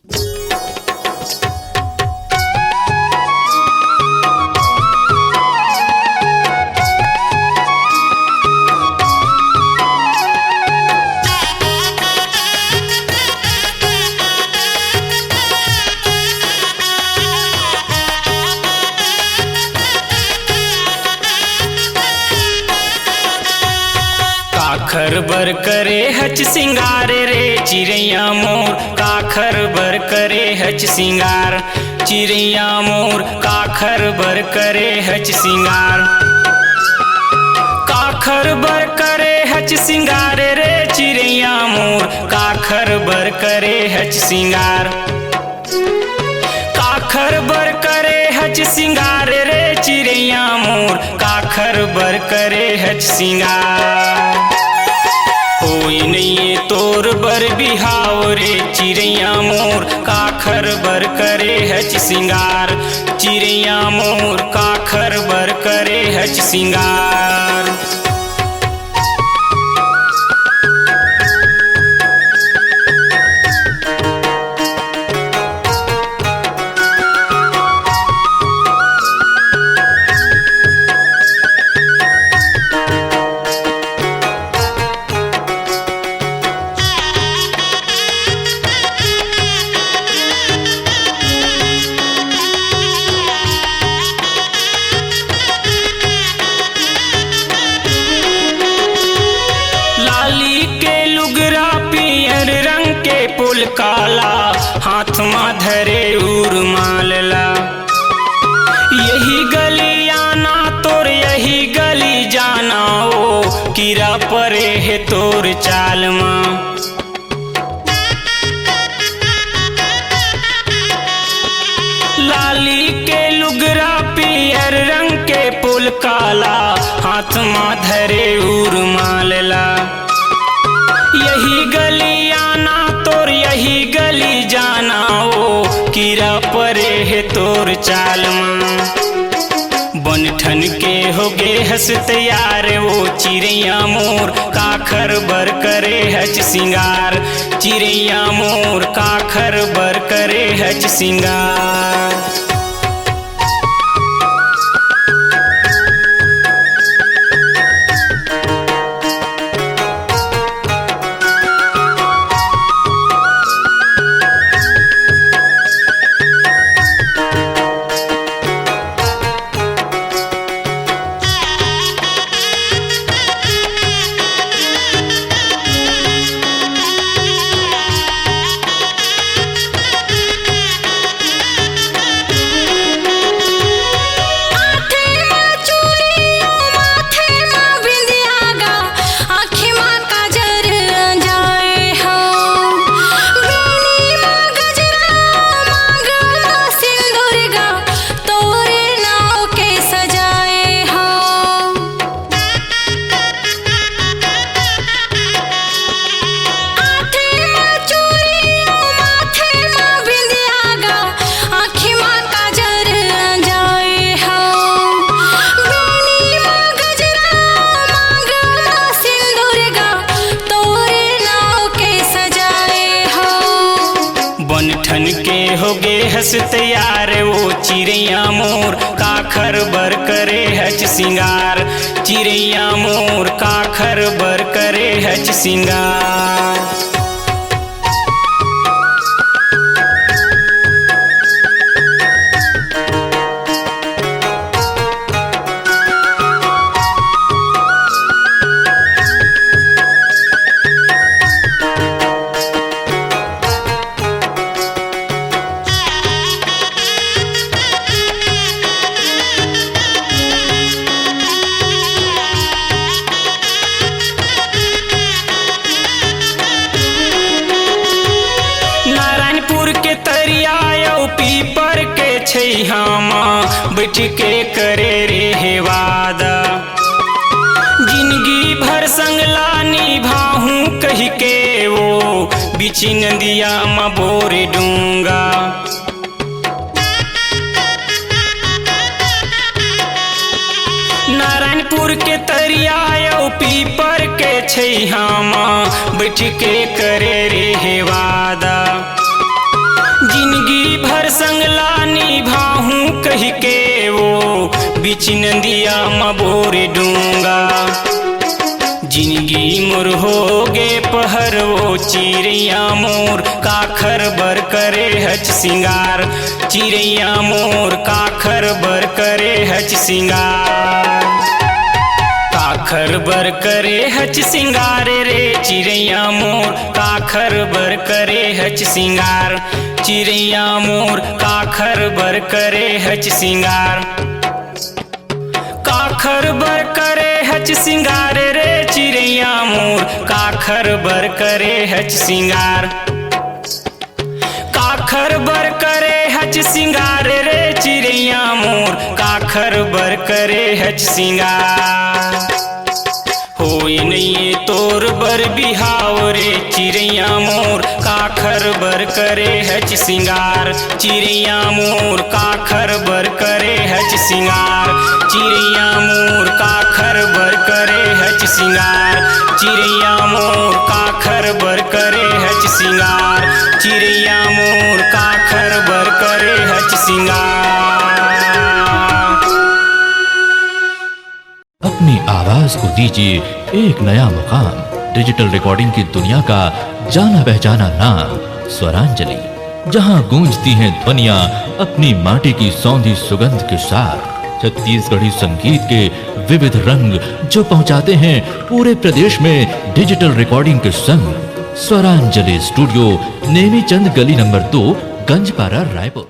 काखर बर करे हच सिंगार रे चिड़ैया मोर, काखर बर करे हच सिंगार। चिड़ैया मोर काखर बर करे हच सिंगार, काखर बर करे हच सिंगार रे चिड़ैया मोर, काखर बर करे हच सिंगार। काखर बर करे हच सिंगार रे चिड़ैया मोर, काखर बर करे हच सिंगार। कोई नहीं तोर बर बिहाव रे चिड़ैया मोर, काखर बर करे हच सिंगार। चिड़ैया मोर काखर बर करे हच सिंगार। पुल काला हाथ में धरे उर मालला, यही गली आना तोर यही गली जाना ओ, कीरा परे है तोर चाल माँ। लाली के लुगरा पियर रंग के पुल काला हाथ में धरे उर मालला, यही गली आना तोर यही गली जाना ओ, कीरा परे है तोर चाल माँ। बन ठन के होगे हस तैयार वो चिड़ैया मोर, काखर बर करे हच सिंगार। चिड़ैया मोर काखर बर करे हच सिंगार। ठन के होगे हस तैयार वो चिड़ैया मोर, काखर बर करे हच सिंगार। चिड़ैया मोर काखर बर करे हच सिंगार। के तरिया पीपर के छैहामा बैठ के करे रे वादा, जिंदगी भर संगला निभाहूं कह के वो बीच नदिया में बोरे डूंगा। नारायणपुर के तरिया पीपर के छैहामा बैठ के करे रे वादा, चिनंदिया मबोरे डूंगा। जिंदगी मोर होगे पहर वो चिड़ैया मोर काखर बर करे हच सिंगार। चिड़ैया मोर काखर बर करे हच सिंगार। काखर बर करे हच सिंगार रे चिड़ैया मोर काखर बर करे हच सिंगार। चिड़ैया मोर काखर बर करे हच सिंगार। काखर बर करे हच सिंगार रे चिड़ैया मोर काखर बर करे हच सिंगार। काखर बर करे हच सिंगार रे चिड़ैया मोर काखर बर करे हच सिंगार। होई नहीं तोर बर बिहाव रे चिड़ैया मोर काखर बर करे हच सिंगार। चिड़ैया मोर काखर बर करे हच सिंगार। चिड़ैया मोर काखर बर करे हच सिंगार। चिड़ैया मोर काखर बर करे हच सिंगार। चिड़ैया मोर काखर बर करे हच सिंगार। अपनी आवाज को दीजिए एक नया मुकाम। डिजिटल रिकॉर्डिंग की दुनिया का जाना पहचाना नाम स्वरांजलि, जहां गूंजती हैं ध्वनियां अपनी माटी की सौंधी सुगंध के साथ। छत्तीसगढ़ी संगीत के विविध रंग जो पहुंचाते हैं पूरे प्रदेश में डिजिटल रिकॉर्डिंग के संग। स्वरांजलि स्टूडियो, नेमीचंद गली नंबर 2, गंजपारा, रायपुर।